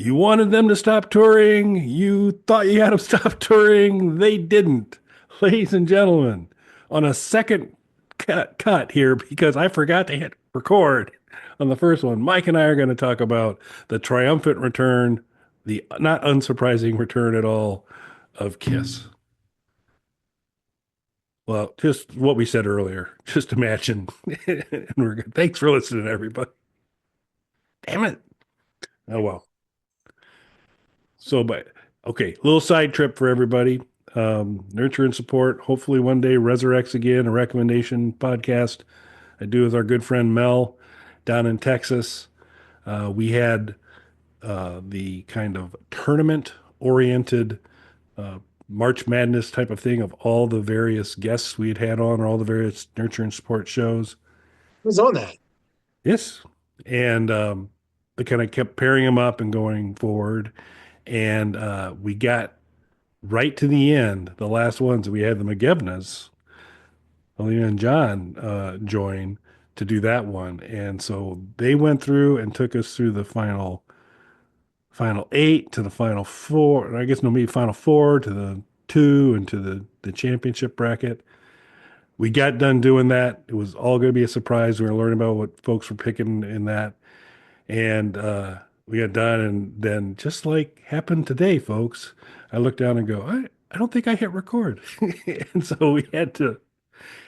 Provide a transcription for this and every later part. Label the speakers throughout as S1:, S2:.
S1: You wanted them to stop touring. You thought you had them stop touring. They didn't. Ladies and gentlemen, on a second cut here, because I forgot to hit record on the first one, Mike and I are going to talk about the triumphant return, the not unsurprising return at all of Kiss. Well, just what we said earlier. Just imagine. And we're good. Thanks for listening, everybody. Damn it. Oh, well. So, but okay, little side trip for everybody. Nurture and support. Hopefully, one day resurrects again. A recommendation podcast I do with our good friend Mel down in Texas. We had the kind of tournament oriented March Madness type of thing of all the various guests we had on, or all the various nurture and support shows.
S2: Who's on that?
S1: Yes, and they kind of kept pairing them up and going forward, and we got right to the end, the last ones, we had the McGivnas, Alina and John join to do that one. And so they went through and took us through the final eight to the final four. I guess no, maybe final four to the two and to the championship bracket. We got done doing that. It was all going to be a surprise. We were learning about what folks were picking in that. And we got done. And then just like happened today, folks, I looked down and go, I don't think I hit record. And so we had to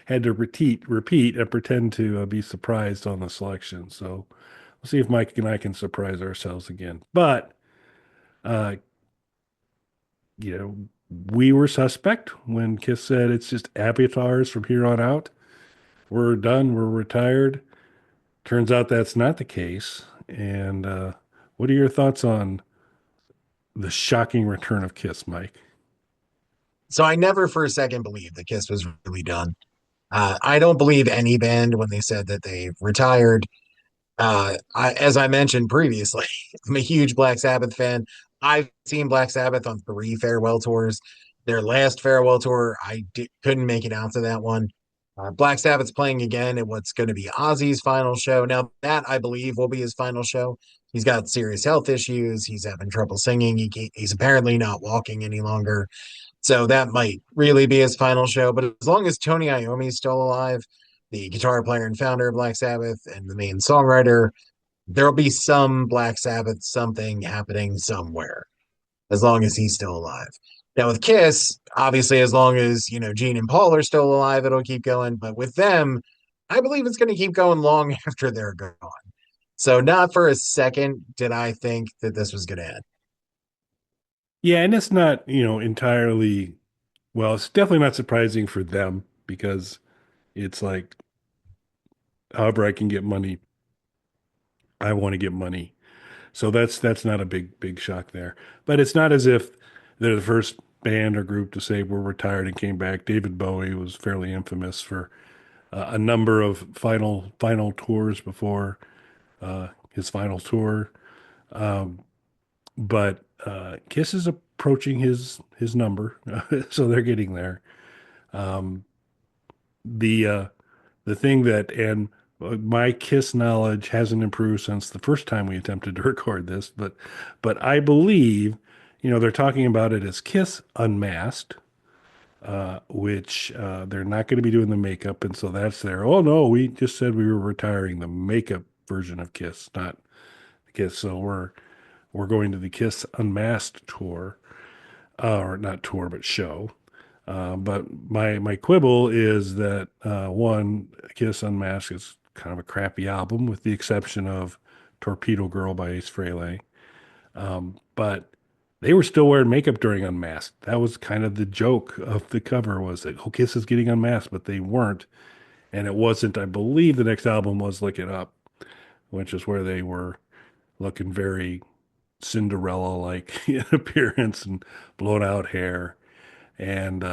S1: repeat and pretend to be surprised on the selection. So we'll see if Mike and I can surprise ourselves again. But uh, you know, we were suspect when Kiss said it's just avatars from here on out. We're done. We're retired. Turns out that's not the case. And what are your thoughts on the shocking return of Kiss, Mike?
S2: So I never for a second believed that Kiss was really done. I don't believe any band when they said that they retired. As I mentioned previously, I'm a huge Black Sabbath fan. I've seen Black Sabbath on three farewell tours. Their last farewell tour, couldn't make it out to that one. Black Sabbath's playing again at what's going to be Ozzy's final show. Now, that I believe will be his final show. He's got serious health issues. He's having trouble singing. He's apparently not walking any longer. So that might really be his final show. But as long as Tony Iommi's still alive, the guitar player and founder of Black Sabbath and the main songwriter, there'll be some Black Sabbath something happening somewhere, as long as he's still alive. Now with Kiss, obviously, as long as Gene and Paul are still alive, it'll keep going. But with them, I believe it's going to keep going long after they're gone. So not for a second did I think that this was going to end.
S1: Yeah, and it's not, entirely, well, it's definitely not surprising for them because it's like, however I can get money, I want to get money. So that's not a big shock there. But it's not as if they're the first band or group to say we're retired and came back. David Bowie was fairly infamous for a number of final tours before his final tour. But Kiss is approaching his number, so they're getting there. Um, the thing that and my Kiss knowledge hasn't improved since the first time we attempted to record this, but I believe, they're talking about it as Kiss Unmasked, which they're not going to be doing the makeup, and so that's there. Oh no, we just said we were retiring the makeup version of Kiss, not the Kiss. So we're going to the Kiss Unmasked tour, or not tour, but show. But my quibble is that one, Kiss Unmasked is kind of a crappy album, with the exception of Torpedo Girl by Ace Frehley. But they were still wearing makeup during Unmasked. That was kind of the joke of the cover, was that, oh, Kiss is getting unmasked, but they weren't. And it wasn't, I believe the next album was Lick It Up, which is where they were looking very Cinderella-like in appearance and blown out hair, and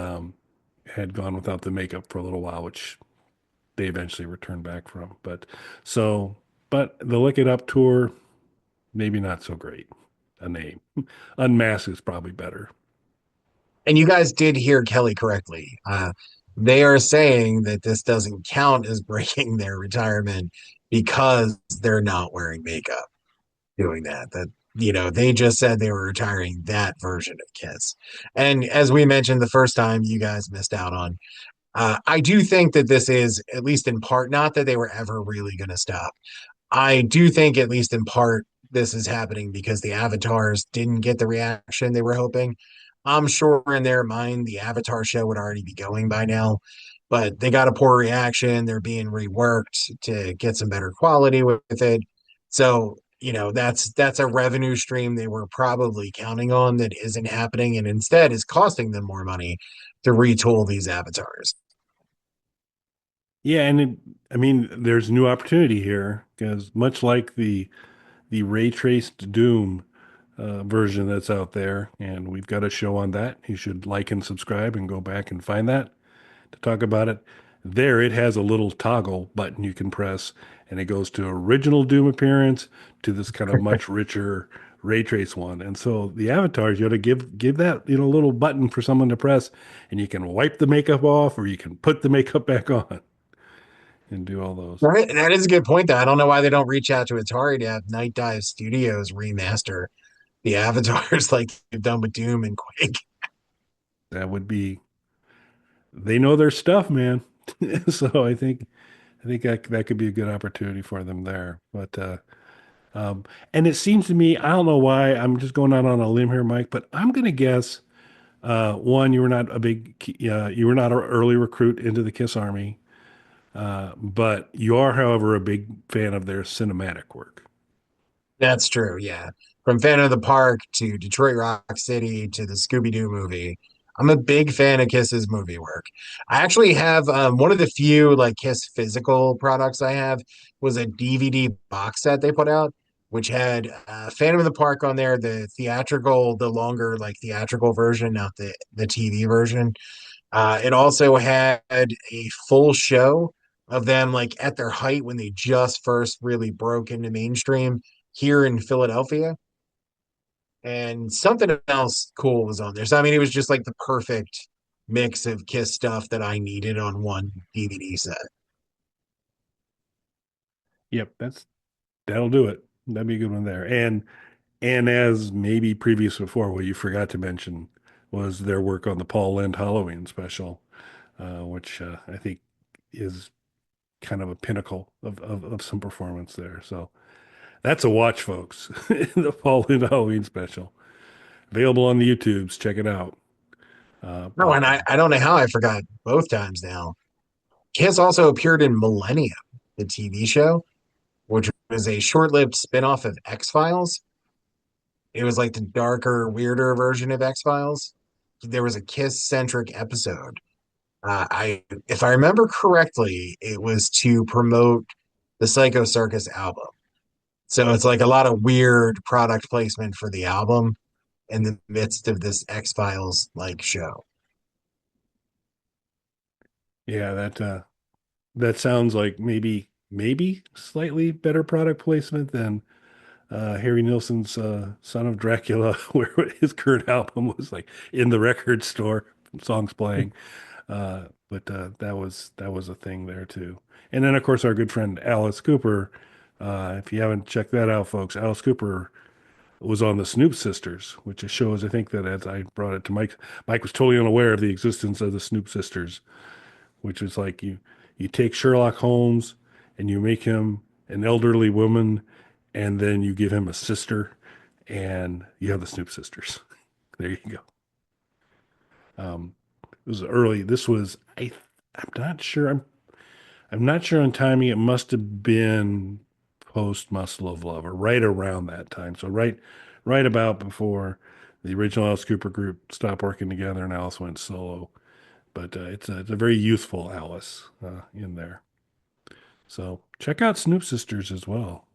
S1: had gone without the makeup for a little while, which they eventually returned back from. But the Lick It Up tour, maybe not so great a name. Unmasked is probably better.
S2: And you guys did hear Kelly correctly. They are saying that this doesn't count as breaking their retirement because they're not wearing makeup doing that. they just said they were retiring that version of Kiss. And as we mentioned the first time, you guys missed out on. I do think that this is, at least in part, not that they were ever really going to stop. I do think, at least in part, this is happening because the avatars didn't get the reaction they were hoping. I'm sure in their mind, the Avatar show would already be going by now, but they got a poor reaction. They're being reworked to get some better quality with it. So, that's a revenue stream they were probably counting on that isn't happening and instead is costing them more money to retool these avatars.
S1: Yeah, and I mean, there's new opportunity here because much like the ray traced Doom version that's out there, and we've got a show on that. You should like and subscribe and go back and find that to talk about it. There, it has a little toggle button you can press, and it goes to original Doom appearance to this kind of much richer ray trace one. And so the avatars, you ought to give that little button for someone to press, and you can wipe the makeup off, or you can put the makeup back on and do all those.
S2: Right. That is a good point, though. I don't know why they don't reach out to Atari to have Night Dive Studios remaster the avatars like they've done with Doom and Quake.
S1: That would be they know their stuff, man. So I think that could be a good opportunity for them there. But um, and it seems to me, I don't know why, I'm just going out on a limb here, Mike, but I'm gonna guess one, you were not an early recruit into the Kiss Army, but you are, however, a big fan of their cinematic work.
S2: That's true. Yeah. From Phantom of the Park to Detroit Rock City to the Scooby Doo movie. I'm a big fan of Kiss's movie work. I actually have one of the few like Kiss physical products I have was a DVD box set they put out, which had Phantom of the Park on there, the longer like theatrical version, not the TV version. It also had a full show of them like at their height when they just first really broke into mainstream here in Philadelphia. And something else cool was on there. So I mean, it was just like the perfect mix of Kiss stuff that I needed on one DVD set.
S1: Yep, that'll do it. That'd be a good one there. And as maybe previous before, what you forgot to mention was their work on the Paul Lynde Halloween special, which I think is kind of a pinnacle of some performance there. So that's a watch, folks. The Paul Lynde Halloween special. Available on the YouTubes. Check it out.
S2: No,
S1: But
S2: and I don't know how I forgot both times now. Kiss also appeared in Millennium, the TV show, which was a short-lived spin-off of X-Files. It was like the darker, weirder version of X-Files. There was a Kiss-centric episode. If I remember correctly, it was to promote the Psycho Circus album. So it's like a lot of weird product placement for the album in the midst of this X-Files like show.
S1: yeah, that sounds like maybe slightly better product placement than Harry Nilsson's Son of Dracula, where his current album was like in the record store, songs playing. But that was a thing there too. And then of course our good friend Alice Cooper. If you haven't checked that out, folks, Alice Cooper was on the Snoop Sisters, which shows I think that as I brought it to Mike, Mike was totally unaware of the existence of the Snoop Sisters, which is like you take Sherlock Holmes and you make him an elderly woman, and then you give him a sister, and you have the Snoop Sisters. There you go. It was early. This was I'm not sure. I'm not sure on timing. It must have been post Muscle of Love or right around that time. So right about before the original Alice Cooper group stopped working together and Alice went solo. But it's a very youthful Alice in there. So check out Snoop Sisters as well.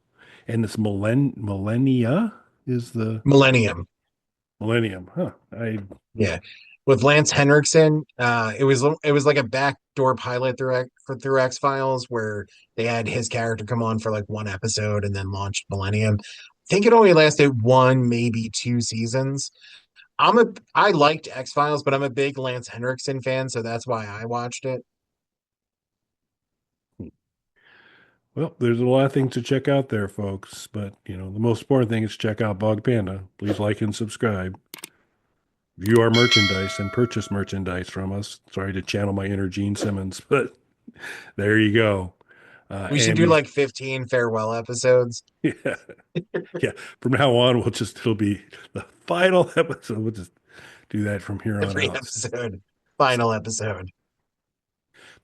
S1: And it's Millennia is the
S2: Millennium.
S1: Millennium, huh? I
S2: Yeah. With Lance Henriksen, it was like a backdoor pilot through X-Files where they had his character come on for like one episode and then launched Millennium. I think it only lasted one, maybe two seasons. I liked X-Files, but I'm a big Lance Henriksen fan, so that's why I watched it.
S1: Well, there's a lot of things to check out there, folks. But, the most important thing is check out Bog Panda. Please like and subscribe. View our merchandise and purchase merchandise from us. Sorry to channel my inner Gene Simmons, but there you go.
S2: We should
S1: And
S2: do
S1: we've,
S2: like 15 farewell episodes
S1: yeah, yeah. From now on, it'll be the final episode. We'll just do that from here on
S2: every
S1: out.
S2: episode. Final episode.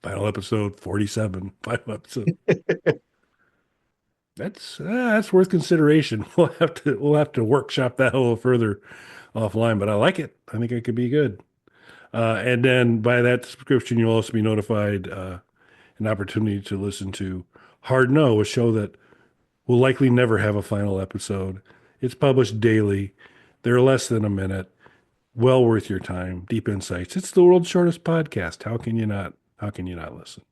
S1: Final episode 47. Final episode. That's worth consideration. We'll have to workshop that a little further offline, but I like it. I think it could be good. And then by that subscription, you'll also be notified an opportunity to listen to Hard No, a show that will likely never have a final episode. It's published daily. They're less than a minute. Well worth your time. Deep insights. It's the world's shortest podcast. How can you not? How can you not listen?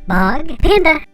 S3: Bog Panda.